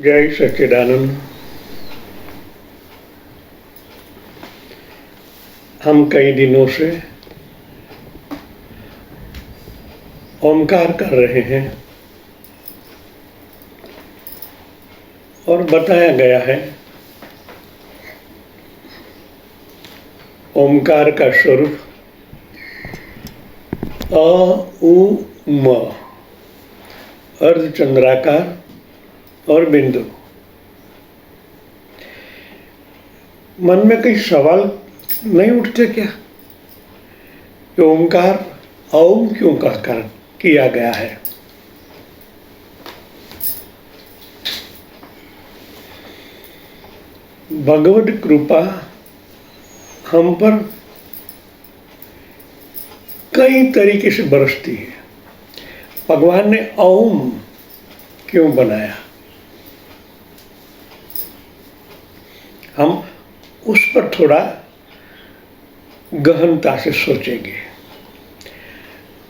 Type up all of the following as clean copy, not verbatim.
जय सच्चिदानंद। हम कई दिनों से ओमकार कर रहे हैं और बताया गया है ओमकार का स्वरूप अ उ म, अर्धचंद्राकार और बिंदु। मन में कई सवाल नहीं उठते क्या कि ओमकार ओम क्यों कहकर किया गया है? भगवत कृपा हम पर कई तरीके से बरसती है। भगवान ने ओम क्यों बनाया, हम उस पर थोड़ा गहनता से सोचेंगे।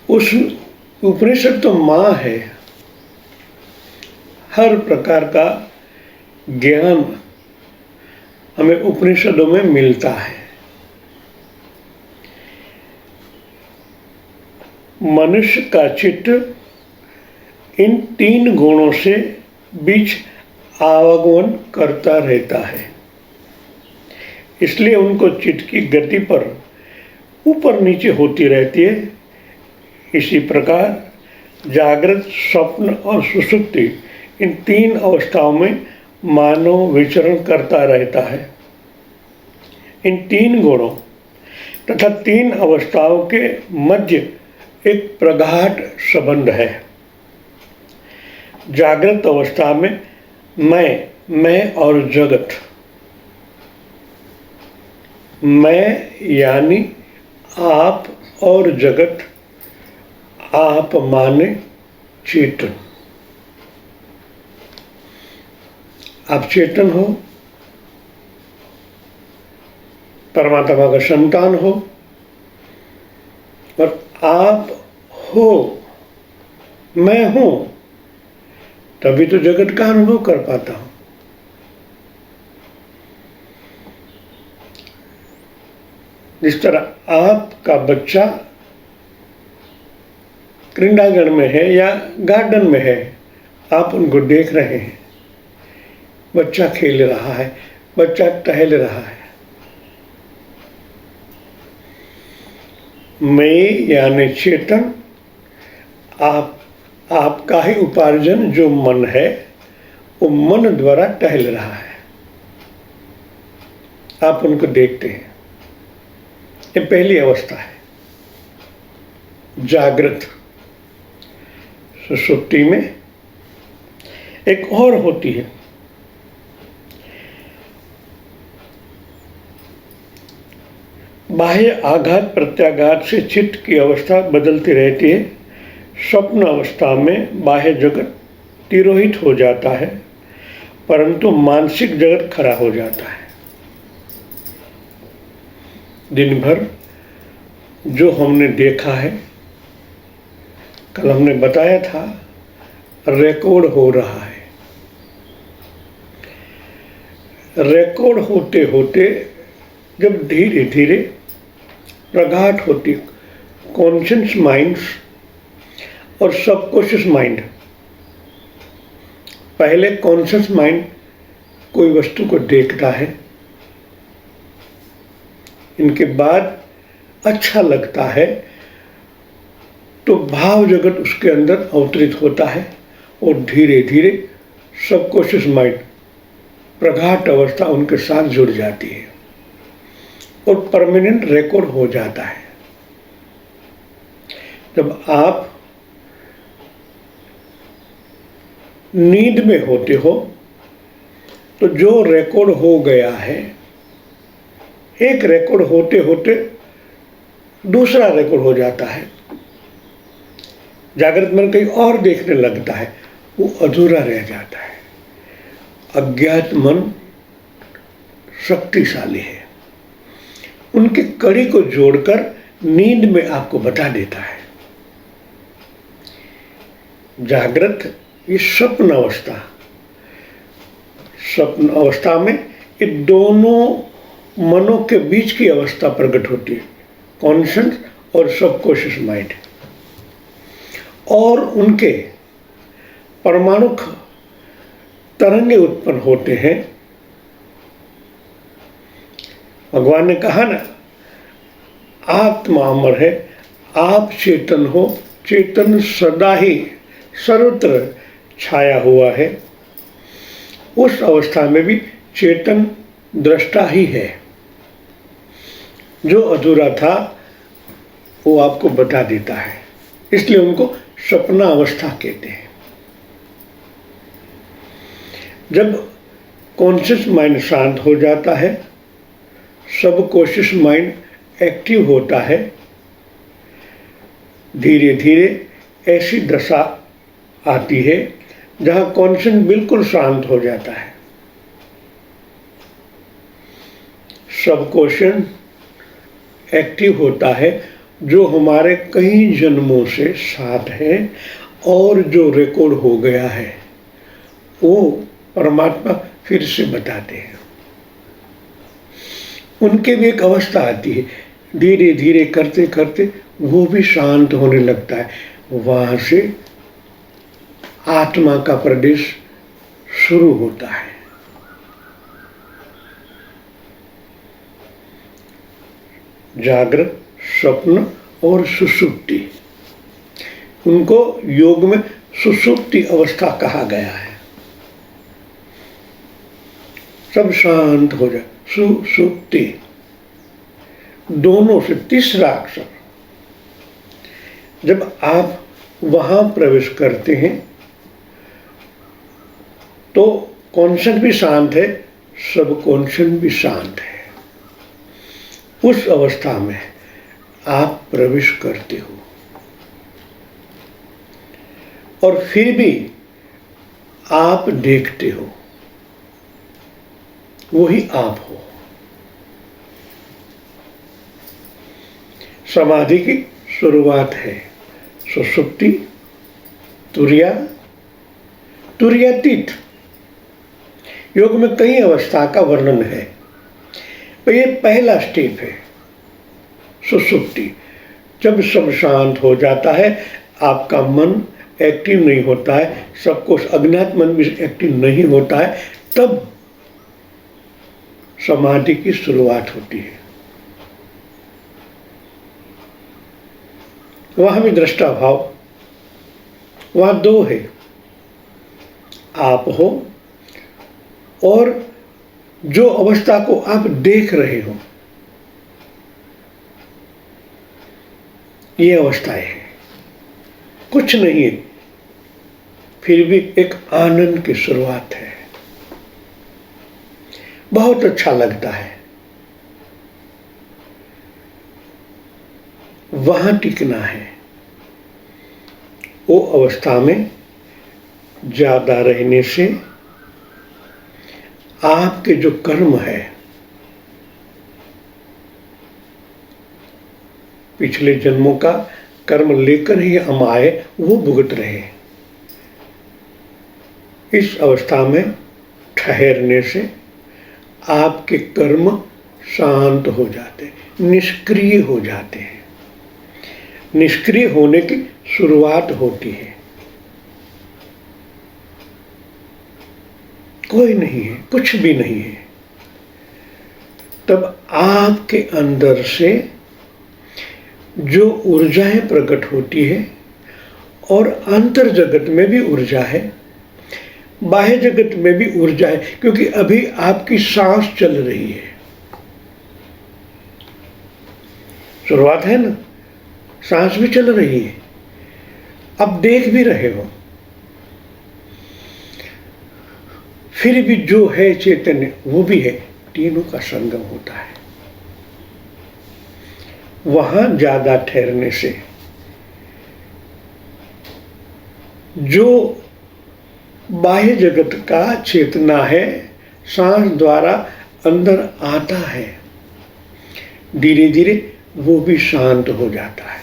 उस उपनिषद तो माँ है, हर प्रकार का ज्ञान हमें उपनिषदों में मिलता है। मनुष्य का चित्त इन तीन गुणों से बीच आवागमन करता रहता है, इसलिए उनको चित्त की गति पर ऊपर नीचे होती रहती है। इसी प्रकार जागृत, स्वप्न और सुषुप्ति, इन तीन अवस्थाओं में मानव विचरण करता रहता है। इन तीन गुणों तथा तीन अवस्थाओं के मध्य एक प्रगाढ़ संबंध है। जागृत अवस्था में मैं और जगत, मैं यानी आप और जगत, आप माने चेतन। आप चेतन हो, परमात्मा का संतान हो, और आप हो, मैं हूं, तभी तो जगत का अनुभव कर पाता हूं। जिस तरह आपका बच्चा क्रीड़ांगण में है या गार्डन में है, आप उनको देख रहे हैं, बच्चा खेल रहा है, बच्चा टहल रहा है। मैं यानी चेतन, आपका ही उपार्जन जो मन है, वो मन द्वारा टहल रहा है। आप उनको देखते हैं। ये पहली अवस्था है जागृत। सुषुप्ति में एक और होती है, बाह्य आघात प्रत्याघात से चित्त की अवस्था बदलती रहती है। स्वप्न अवस्था में बाह्य जगत तिरोहित हो जाता है, परंतु मानसिक जगत खड़ा हो जाता है। दिन भर जो हमने देखा है, कल हमने बताया था, रिकॉर्ड हो रहा है। रिकॉर्ड होते होते जब धीरे धीरे प्रगाढ़ होती कॉन्शियस माइंड और सबकॉन्शियस माइंड, पहले कॉन्शियस माइंड कोई वस्तु को देखता है, इनके बाद अच्छा लगता है तो भाव जगत उसके अंदर अवतरित होता है और धीरे धीरे सबकॉन्शियस माइंड प्रगाढ़ अवस्था उनके साथ जुड़ जाती है और परमानेंट रिकॉर्ड हो जाता है। जब आप नींद में होते हो तो जो रिकॉर्ड हो गया है, एक रिकॉर्ड होते होते दूसरा रिकॉर्ड हो जाता है। जागृत मन कहीं और देखने लगता है, वो अधूरा रह जाता है। अज्ञात मन शक्तिशाली है, उनके कड़ी को जोड़कर नींद में आपको बता देता है। जागृत ये स्वप्न अवस्था, स्वप्न अवस्था में ये दोनों मनों के बीच की अवस्था प्रकट होती है, कॉन्शियस और सबकॉन्शियस माइंड, और उनके परमाणु तरंगे उत्पन्न होते हैं। भगवान ने कहा ना, आत्मा अमर है, आप चेतन हो, चेतन सदा ही सर्वत्र छाया हुआ है। उस अवस्था में भी चेतन दृष्टा ही है। जो अधूरा था वो आपको बता देता है, इसलिए उनको स्वप्न अवस्था कहते हैं। जब कॉन्शियस माइंड शांत हो जाता है, सबकॉन्शियस माइंड एक्टिव होता है, धीरे धीरे ऐसी दशा आती है जहाँ कॉन्शियस बिल्कुल शांत हो जाता है। सबकॉन्शियस एक्टिव होता है, जो हमारे कई जन्मों से साथ है और जो रिकॉर्ड हो गया है वो परमात्मा फिर से बताते हैं। उनके भी एक अवस्था आती है, धीरे धीरे करते करते वो भी शांत होने लगता है। वहाँ से आत्मा का प्रदेश शुरू होता है। जागृत, स्वप्न और सुषुप्ति, उनको योग में सुषुप्ति अवस्था कहा गया है। सब शांत हो जाए, सुषुप्ति, दोनों से तीसरा अक्षर। जब आप वहां प्रवेश करते हैं तो कॉन्शियस भी शांत है, सबकॉन्शियस भी शांत है। उस अवस्था में आप प्रवेश करते हो और फिर भी आप देखते हो, वही आप हो। समाधि की शुरुआत है सुषुप्ति, तुर्या, तुर्यातीत। योग में कई अवस्था का वर्णन है, तो ये पहला स्टेप है सुषुप्ति। जब सब शांत हो जाता है, आपका मन एक्टिव नहीं होता है, सबको अज्ञात मन भी एक्टिव नहीं होता है, तब समाधि की शुरुआत होती है। वहां भी दृष्टा भाव, वहां दो है, आप हो और जो अवस्था को आप देख रहे हो, ये अवस्थाएं है, कुछ नहीं है, फिर भी एक आनंद की शुरुआत है। बहुत अच्छा लगता है, वहां टिकना है। वो अवस्था में ज्यादा रहने से आपके जो कर्म है, पिछले जन्मों का कर्म लेकर ही हम आए, वो भुगत रहे। इस अवस्था में ठहरने से आपके कर्म शांत हो जाते, निष्क्रिय हो जाते हैं। निष्क्रिय होने की शुरुआत होती है। कोई नहीं है, कुछ भी नहीं है। तब आपके अंदर से जो ऊर्जाएं प्रकट होती है, और अंतर जगत में भी ऊर्जा है, बाह्य जगत में भी ऊर्जा है, क्योंकि अभी आपकी सांस चल रही है। शुरुआत है ना, सांस भी चल रही है, अब देख भी रहे हो। फिर भी जो है चैतन्य वो भी है, तीनों का संगम होता है। वहां ज्यादा ठहरने से जो बाह्य जगत का चेतना है, सांस द्वारा अंदर आता है, धीरे धीरे वो भी शांत हो जाता है।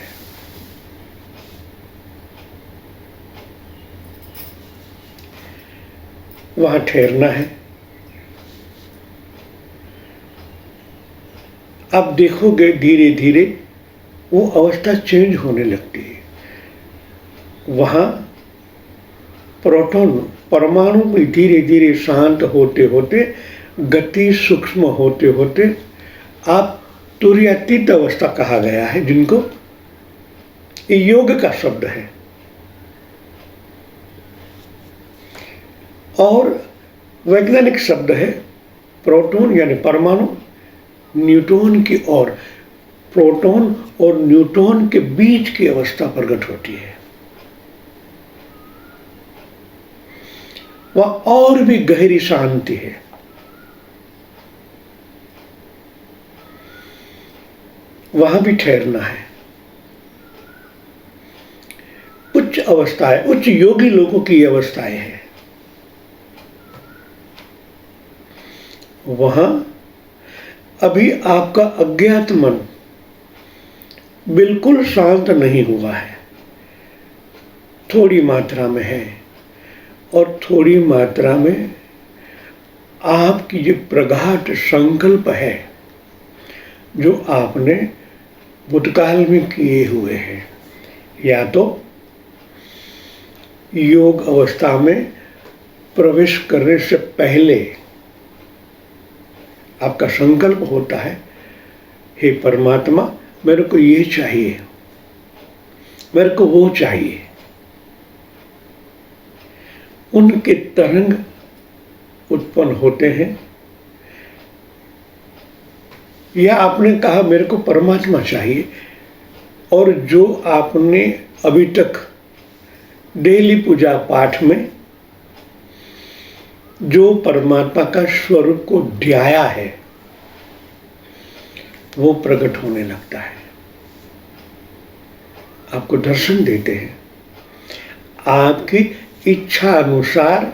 वहां ठहरना है, आप देखोगे धीरे धीरे वो अवस्था चेंज होने लगती है। वहाँ प्रोटॉन परमाणु भी धीरे धीरे शांत होते होते, गति सूक्ष्म होते होते आप तुर्यातीत अवस्था कहा गया है, जिनको ये योग का शब्द है। और वैज्ञानिक शब्द है प्रोटॉन यानी परमाणु न्यूट्रॉन की ओर, प्रोटॉन और न्यूट्रॉन के बीच की अवस्था प्रकट होती है। वह और भी गहरी शांति है। वहां भी ठहरना है। उच्च अवस्थाएं, उच्च योगी लोगों की अवस्थाएं हैं। वहां अभी आपका अज्ञात मन बिल्कुल शांत नहीं हुआ है, थोड़ी मात्रा में है। और थोड़ी मात्रा में आपकी जो प्रगाढ़ संकल्प है, जो आपने भूतकाल में किए हुए हैं, या तो योग अवस्था में प्रवेश करने से पहले आपका संकल्प होता है, हे परमात्मा मेरे को ये चाहिए, मेरे को वो चाहिए। उनके तरंग उत्पन्न होते हैं। या आपने कहा मेरे को परमात्मा चाहिए, और जो आपने अभी तक डेली पूजा पाठ में जो परमात्मा का स्वरूप को ध्याया है, वो प्रकट होने लगता है, आपको दर्शन देते हैं। आपकी इच्छा अनुसार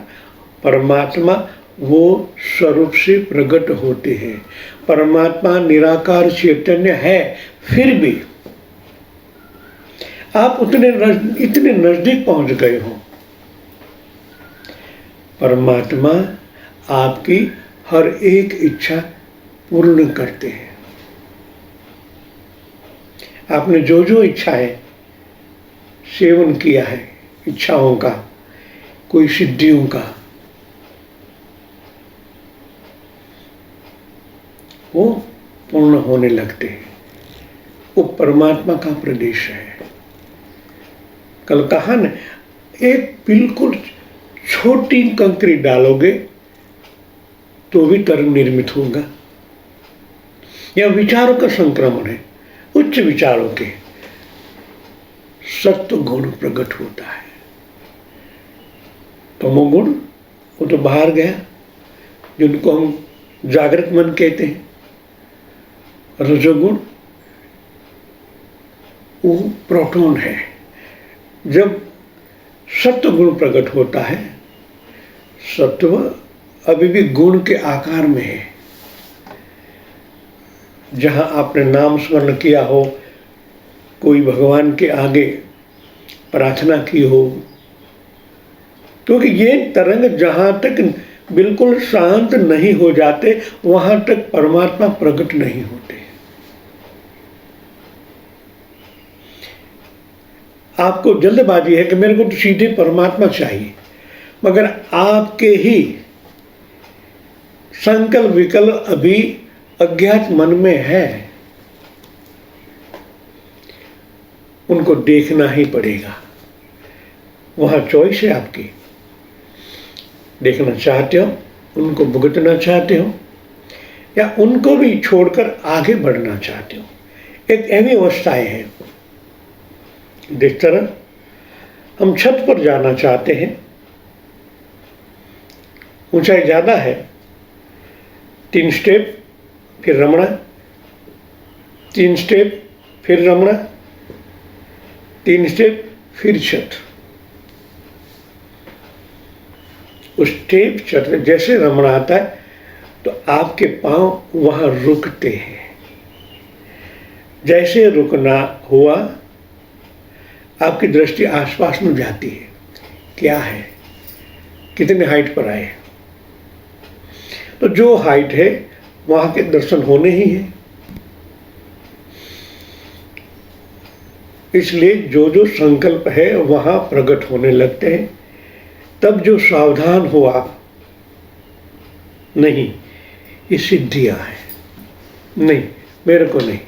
परमात्मा वो स्वरूप से प्रकट होते हैं। परमात्मा निराकार चैतन्य है, फिर भी आप इतने नजदीक पहुंच गए हो। परमात्मा आपकी हर एक इच्छा पूर्ण करते हैं। आपने जो जो इच्छाएं सेवन किया है, इच्छाओं का, कोई सिद्धियों का, वो पूर्ण होने लगते हैं। वो परमात्मा का प्रदेश है। कल कहा न, एक बिल्कुल छोटी कंकरी डालोगे तो भी तरंग निर्मित होगा। यह विचारों का संक्रमण है, उच्च विचारों के। सत्व गुण प्रकट होता है। तमोगुण वो तो बाहर गया, जिनको हम जागृत मन कहते हैं। रजोगुण वो प्रोटॉन है। जब सत्व गुण प्रकट होता है, सत्व अभी भी गुण के आकार में है। जहां आपने नाम स्मरण किया हो, कोई भगवान के आगे प्रार्थना की हो, क्योंकि ये तरंग जहां तक बिल्कुल शांत नहीं हो जाते, वहां तक परमात्मा प्रकट नहीं होते। आपको जल्दबाजी है कि मेरे को तो सीधे परमात्मा चाहिए, मगर आपके ही संकल्प विकल्प अभी अज्ञात मन में है, उनको देखना ही पड़ेगा। वहां चॉइस है आपकी, देखना चाहते हो, उनको भुगतना चाहते हो, या उनको भी छोड़कर आगे बढ़ना चाहते हो। एक ऐसी अवस्थाएं हैं। जिस तरह हम छत पर जाना चाहते हैं, ऊंचाई ज़्यादा है, 3 स्टेप फिर रमणा, 3 स्टेप फिर रमणा, 3 स्टेप फिर छत। उस स्टेप छत में जैसे रमणा आता है तो आपके पांव वहां रुकते हैं। जैसे रुकना हुआ, आपकी दृष्टि आसपास में जाती है, क्या है, कितने हाइट पर आए। तो जो हाइट है वहां के दर्शन होने ही है। इसलिए जो जो संकल्प है वहाँ प्रकट होने लगते हैं। तब जो सावधान हो आप, नहीं ये सिद्धियाँ हैं, नहीं मेरे को नहीं,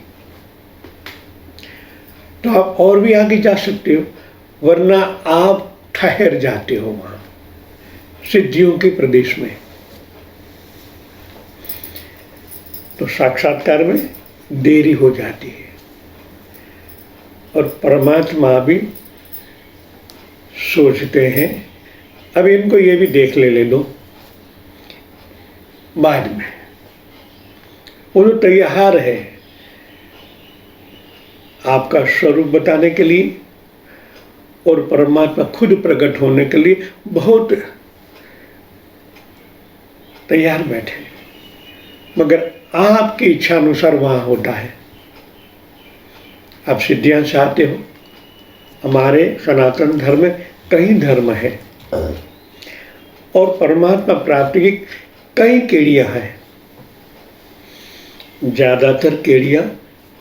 तो आप और भी आगे जा सकते हो, वरना आप ठहर जाते हो वहाँ सिद्धियों के प्रदेश में। तो साक्षात्कार में देरी हो जाती है और परमात्मा भी सोचते हैं अब इनको ये भी देख ले दो बाद में। वो जो तैयार है आपका स्वरूप बताने के लिए और परमात्मा खुद प्रकट होने के लिए बहुत तैयार बैठे, मगर आपकी इच्छा अनुसार वहाँ होता है। आप सिद्धियाँ चाहते हो, हमारे सनातन धर्म में कई धर्म है और परमात्मा प्राप्ति की कई केड़ियाँ हैं। ज़्यादातर केड़ियाँ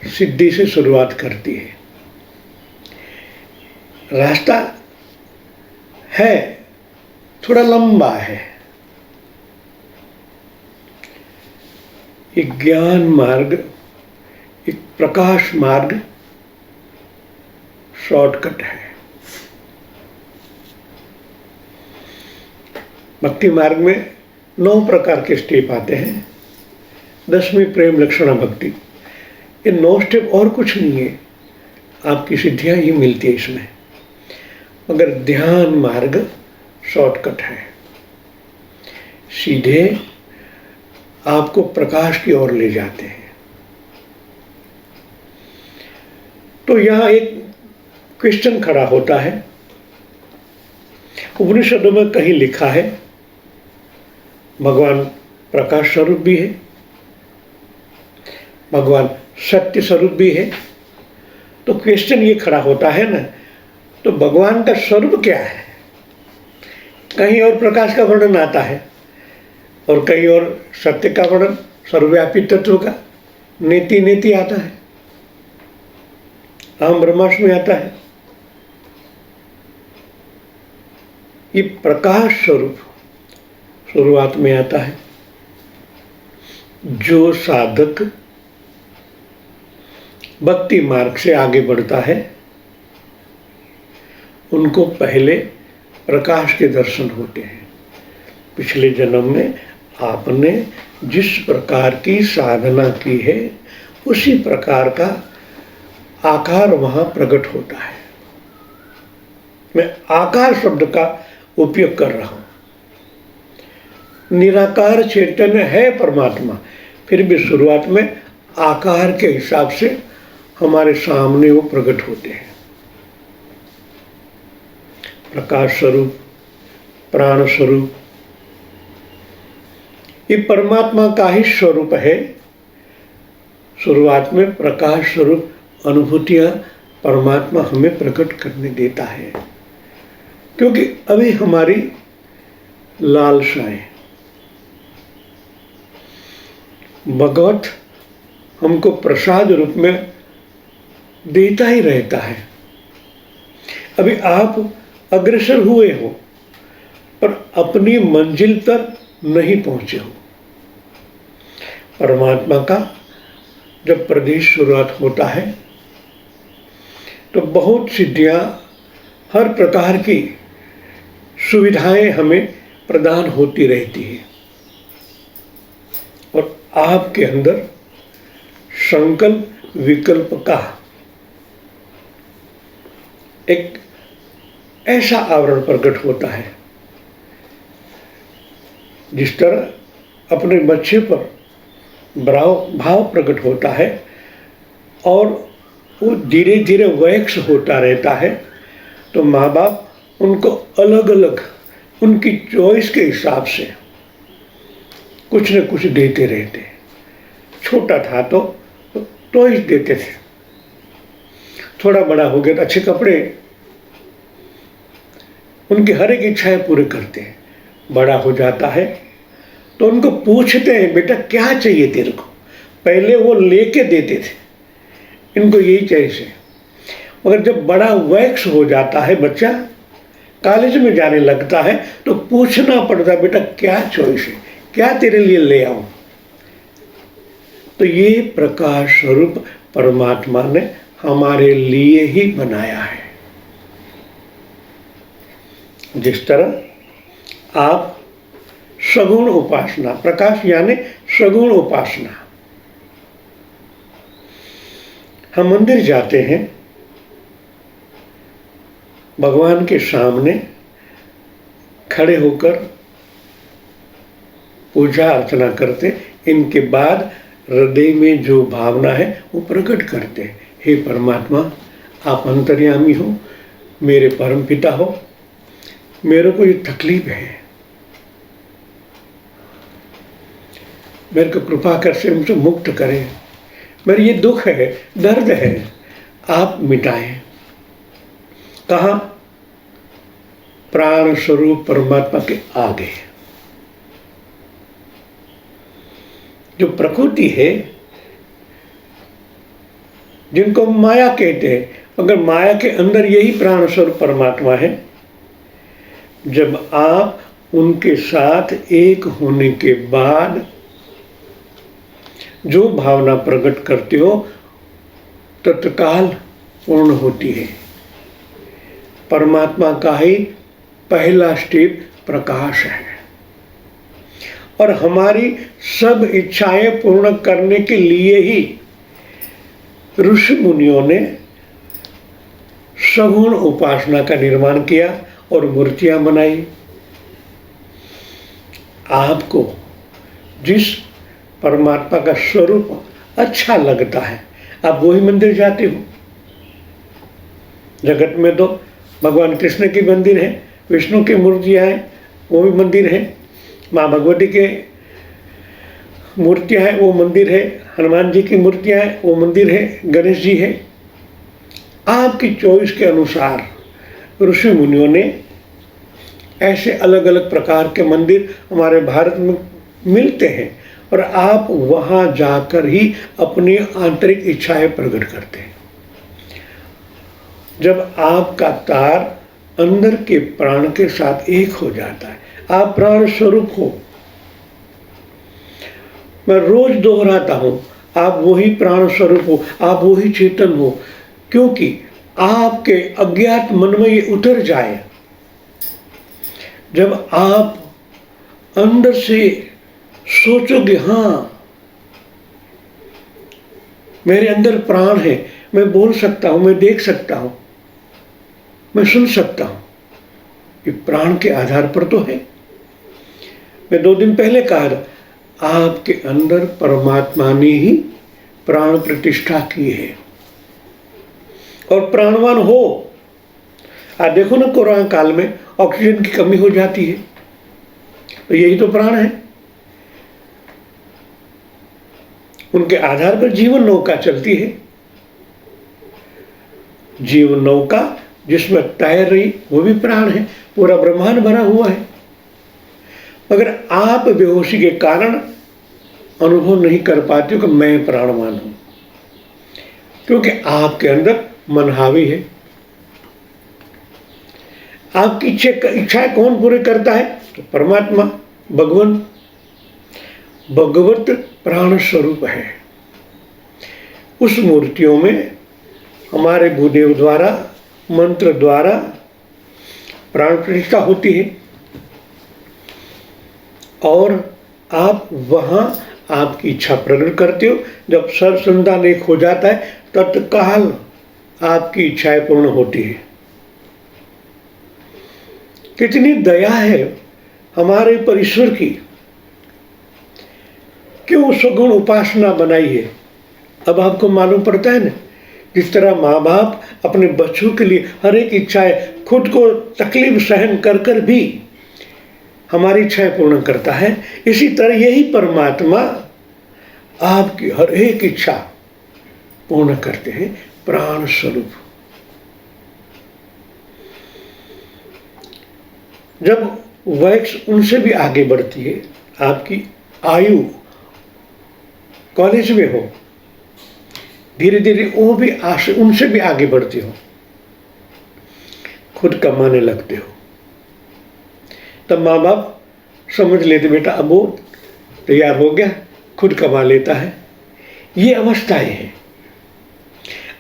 सिद्धि से शुरुआत करती है। रास्ता है थोड़ा लंबा है, एक ज्ञान मार्ग, एक प्रकाश मार्ग शॉर्टकट है। भक्ति मार्ग में 9 प्रकार के स्टेप आते हैं। 10वीं प्रेम लक्षणा भक्ति, ये 9 स्टेप और कुछ नहीं है, आपकी सिद्धियाँ ही मिलती है इसमें। मगर ध्यान मार्ग शॉर्टकट है, सीधे आपको प्रकाश की ओर ले जाते हैं। तो यहाँ एक क्वेश्चन खड़ा होता है। उपनिषदों में कहीं लिखा है भगवान प्रकाश स्वरूप भी है, भगवान सत्य स्वरूप भी है। तो क्वेश्चन ये खड़ा होता है ना, तो भगवान का स्वरूप क्या है? कहीं और प्रकाश का वर्णन आता है और कहीं और सत्य का वर्णन, सर्वव्यापी तत्व का नेति नेति आता है, अहम ब्रह्मास्मि में आता है। ये प्रकाश स्वरूप शुरुआत में आता है। जो साधक भक्ति मार्ग से आगे बढ़ता है उनको पहले प्रकाश के दर्शन होते हैं। पिछले जन्म में आपने जिस प्रकार की साधना की है उसी प्रकार का आकार वहाँ प्रकट होता है। मैं आकार शब्द का उपयोग कर रहा हूँ। निराकार चैतन्य है परमात्मा, फिर भी शुरुआत में आकार के हिसाब से हमारे सामने वो प्रकट होते हैं। प्रकाश स्वरूप, प्राण स्वरूप, ये परमात्मा का ही स्वरूप है। शुरुआत में प्रकाश स्वरूप अनुभूतियाँ परमात्मा हमें प्रकट करने देता है, क्योंकि अभी हमारी लालसाएं, भगवत हमको प्रसाद रूप में देता ही रहता है। अभी आप अग्रसर हुए हो पर अपनी मंजिल पर नहीं पहुंचे हो। परमात्मा का जब प्रदेश शुरुआत होता है तो बहुत सिद्धियां, हर प्रकार की सुविधाएं हमें प्रदान होती रहती है और आपके अंदर संकल्प विकल्प का एक ऐसा आवरण प्रकट होता है। जिस तरह अपने बच्चे पर भाव प्रकट होता है और वो धीरे धीरे वैक्स होता रहता है, तो माँ बाप उनको अलग अलग उनकी चॉइस के हिसाब से कुछ न कुछ देते रहते हैं। छोटा था तो टॉयज देते थे, थोड़ा बड़ा हो गया तो अच्छे कपड़े, उनकी हर एक इच्छाएं पूरे करते हैं। बड़ा हो जाता है तो उनको पूछते हैं बेटा क्या चाहिए तेरे को। पहले वो लेके देते थे, इनको यही चाहिए। मगर जब बड़ा वैक्स हो जाता है बच्चा, कॉलेज में जाने लगता है, तो पूछना पड़ता है, बेटा क्या चॉइस है, क्या तेरे लिए ले आऊं। तो ये प्रकाश स्वरूप परमात्मा ने हमारे लिए ही बनाया है। जिस तरह आप सगुण उपासना, प्रकाश यानी सगुण उपासना, हम मंदिर जाते हैं, भगवान के सामने खड़े होकर पूजा अर्चना करते, इनके बाद हृदय में जो भावना है वो प्रकट करते हैं, हे परमात्मा आप अंतर्यामी हो, मेरे परम पिता हो, मेरे को ये तकलीफ है, मेरे को कृपा कर से मुझे मुक्त करें, मेरे ये दुख है, दर्द है, आप मिटाएं। कहाँ? प्राण स्वरूप परमात्मा के आगे। जो प्रकृति है, जिनको माया कहते हैं, मगर माया के अंदर यही प्राण स्वरूप परमात्मा है। जब आप उनके साथ एक होने के बाद जो भावना प्रकट करते हो, तत्काल पूर्ण होती है। परमात्मा का ही पहला स्टेप प्रकाश है, और हमारी सब इच्छाएं पूर्ण करने के लिए ही ऋषि मुनियों ने सगुण उपासना का निर्माण किया और मूर्तियां बनाई। आपको जिस परमात्मा का स्वरूप अच्छा लगता है, आप वही मंदिर जाते हो। जगत में तो भगवान कृष्ण की मंदिर है, विष्णु की मूर्तियां हैं, वो भी मंदिर है, माँ भगवती के मूर्तियां हैं, वो मंदिर है, हनुमान जी की मूर्तियां हैं, वो मंदिर है, गणेश जी है। आपकी चॉइस के अनुसार ऋषि मुनियों ने ऐसे अलग अलग प्रकार के मंदिर हमारे भारत में मिलते हैं, और आप वहाँ जाकर ही अपनी आंतरिक इच्छाएं प्रकट करते हैं। जब आपका तार अंदर के प्राण के साथ एक हो जाता है, आप प्राण स्वरूप हो। मैं रोज दोहराता हूं, आप वही प्राण स्वरूप हो, आप वही चेतन हो, क्योंकि आपके अज्ञात मन में ये उतर जाए। जब आप अंदर से सोचोगे, हाँ मेरे अंदर प्राण है, मैं बोल सकता हूं, मैं देख सकता हूं, मैं सुन सकता हूं, ये प्राण के आधार पर तो है। मैं 2 दिन पहले कहा था, आपके अंदर परमात्मा ने ही प्राण प्रतिष्ठा की है और प्राणवान हो। आज देखो ना, कोरोना काल में ऑक्सीजन की कमी हो जाती है, तो यही तो प्राण है। उनके आधार पर जीवन नौका चलती है। जीवन नौका जिसमें तैर रही, वो भी प्राण है, पूरा ब्रह्मांड भरा हुआ है। मगर आप बेहोशी के कारण अनुभव नहीं कर पाते हो कि मैं प्राणवान हूं, क्योंकि आपके अंदर मन हावी है। आपकी इच्छाएं कौन पूरी करता है? तो परमात्मा, भगवान, भगवत प्राण स्वरूप है। उस मूर्तियों में हमारे गुरुदेव द्वारा मंत्र द्वारा प्राण प्रतिष्ठा होती है, और आप वहां आपकी इच्छा प्रकट करते हो। जब सर्व संतान एक हो जाता है, तत्काल आपकी इच्छाएं पूर्ण होती है। कितनी दया है हमारे पर ईश्वर की, क्यों सगुण उपासना बनाई है। अब आपको मालूम पड़ता है ना, जिस तरह माँ बाप अपने बच्चों के लिए हर एक इच्छाएं, खुद को तकलीफ सहन कर कर भी हमारी इच्छाएं पूर्ण करता है, इसी तरह यही परमात्मा आपकी हर एक इच्छा पूर्ण करते हैं, प्राण स्वरूप। जब वैक्स उनसे भी आगे बढ़ती है, आपकी आयु कॉलेज में हो, धीरे धीरे वो भी उनसे भी आगे बढ़ती हो, खुद कमाने लगते हो, तब माँ बाप समझ लेते बेटा अब वो तैयार हो गया, खुद कमा लेता है। ये अवस्थाएं हैं।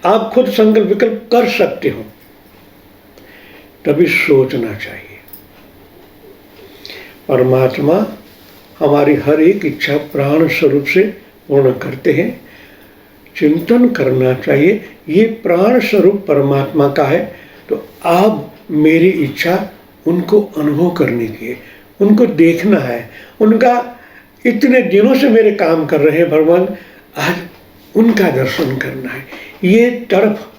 आप खुद संकल्प विकल्प कर सकते हो, तभी सोचना चाहिए। परमात्मा हमारी हर एक इच्छा प्राण स्वरूप से पूर्ण करते हैं। चिंतन करना चाहिए, ये प्राण स्वरूप परमात्मा का है, तो आप मेरी इच्छा उनको अनुभव करने की है, उनको देखना है, उनका इतने दिनों से मेरे काम कर रहे हैं भगवान, आज उनका दर्शन करना है। ये तड़प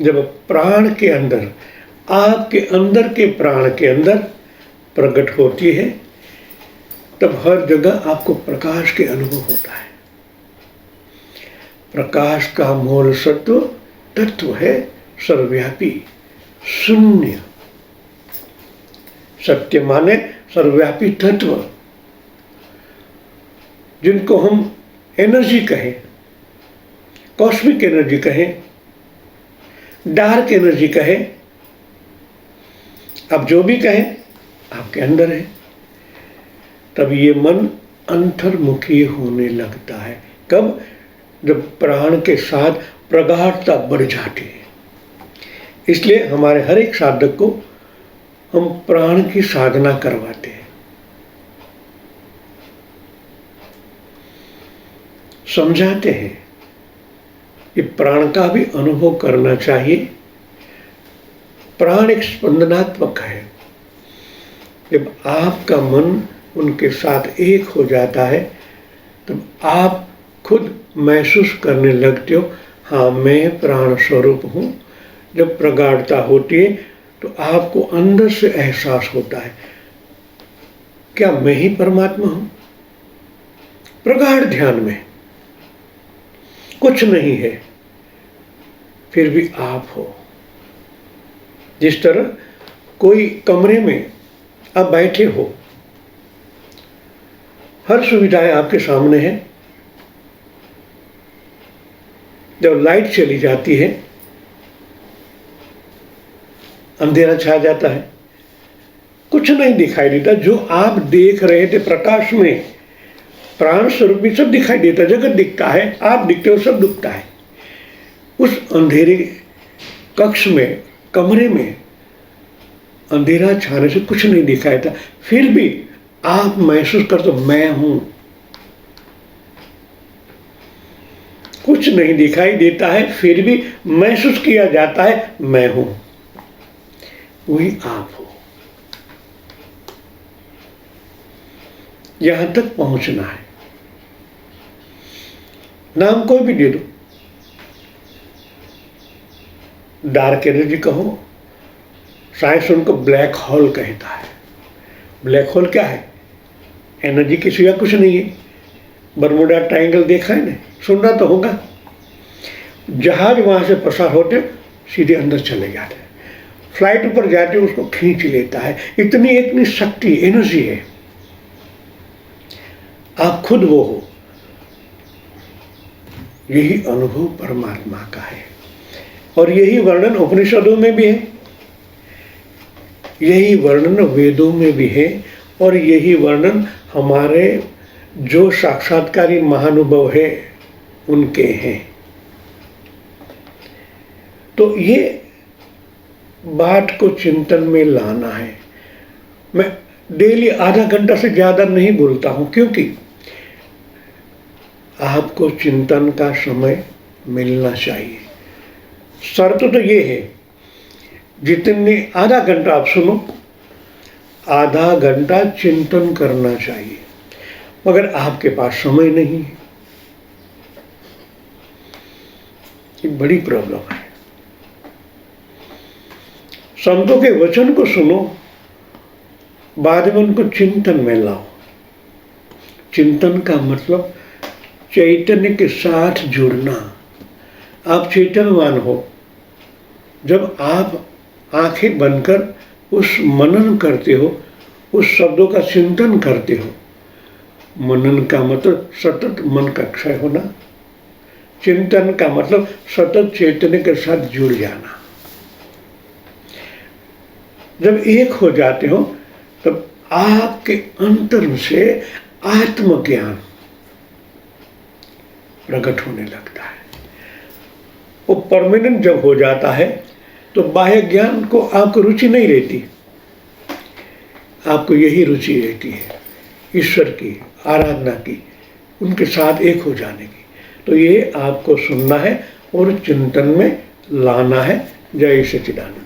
जब प्राण के अंदर, आपके अंदर के प्राण के अंदर प्रकट होती है, तब हर जगह आपको प्रकाश के अनुभव होता है। प्रकाश का मूल सत्व तत्व है सर्वव्यापी, शून्य। सत्य माने सर्वव्यापी तत्व, जिनको हम एनर्जी कहें, कॉस्मिक एनर्जी कहें, डार्क एनर्जी कहें, आप जो भी कहें, आपके अंदर है। तब ये मन अंतर्मुखी होने लगता है। कब? जब प्राण के साथ प्रगाढ़ता बढ़ जाती है। इसलिए हमारे हर एक साधक को हम प्राण की साधना करवाते हैं, समझाते हैं। ये प्राण का भी अनुभव करना चाहिए। प्राण एक स्पंदनात्मक है। जब आपका मन उनके साथ एक हो जाता है, तब आप खुद महसूस करने लगते हो, हाँ मैं प्राण स्वरूप हूँ। जब प्रगाढ़ता होती है तो आपको अंदर से एहसास होता है, क्या मैं ही परमात्मा हूँ? प्रगाढ़ ध्यान में कुछ नहीं है, फिर भी आप हो। जिस तरह कोई कमरे में आप बैठे हो, हर सुविधाएं आपके सामने है, जब लाइट चली जाती है अंधेरा छा जाता है, कुछ नहीं दिखाई देता। जो आप देख रहे थे प्रकाश में, प्राण स्वरूप में सब दिखाई देता, जगत दिखता है, आप दिखते हो, सब दिखता है। उस अंधेरे कक्ष में, कमरे में अंधेरा छाने से कुछ नहीं दिखाई देता, फिर भी आप महसूस करते हो मैं हूं। कुछ नहीं दिखाई देता है, फिर भी महसूस किया जाता है मैं हूं। वही आप हो। यहां तक पहुंचना है। नाम कोई भी दे दो, डार्क एनर्जी कहो, साइंस उनको ब्लैक होल कहता है। ब्लैक होल क्या है? एनर्जी की सिवा कुछ नहीं है। बरमुडा ट्रायंगल देखा है ना, सुनना तो होगा। जहाज वहां से पसार होते सीधे अंदर चले जाते हैं, फ्लाइट ऊपर जाते उसको खींच लेता है। इतनी शक्ति, एनर्जी है। आप खुद वो हो। यही अनुभव परमात्मा का है, और यही वर्णन उपनिषदों में भी है, यही वर्णन वेदों में भी है, और यही वर्णन हमारे जो साक्षात्कारी महानुभव है उनके हैं। तो ये बात को चिंतन में लाना है। मैं डेली आधा घंटा से ज़्यादा नहीं बोलता हूँ, क्योंकि आपको चिंतन का समय मिलना चाहिए। शर्त तो ये है, जितने आधा घंटा आप सुनो, आधा घंटा चिंतन करना चाहिए, मगर आपके पास समय नहीं है। ये बड़ी प्रॉब्लम है। संतों के वचन को सुनो, बाद में उनको चिंतन में लाओ। चिंतन का मतलब चैतन्य के साथ जुड़ना। आप चैतन्यवान हो। जब आप आंखें बंदकर उस मनन करते हो, उस शब्दों का चिंतन करते हो। मनन का मतलब सतत मन का क्षय होना, चिंतन का मतलब सतत चैतन्य के साथ जुड़ जाना। जब एक हो जाते हो तब आपके अंतर से आत्मज्ञान प्रकट होने लगता है। वो परमानेंट जब हो जाता है तो बाह्य ज्ञान को आपको रुचि नहीं रहती, आपको यही रुचि रहती है ईश्वर की आराधना की, उनके साथ एक हो जाने की। तो ये आपको सुनना है और चिंतन में लाना है। जय सच्चिदानंद।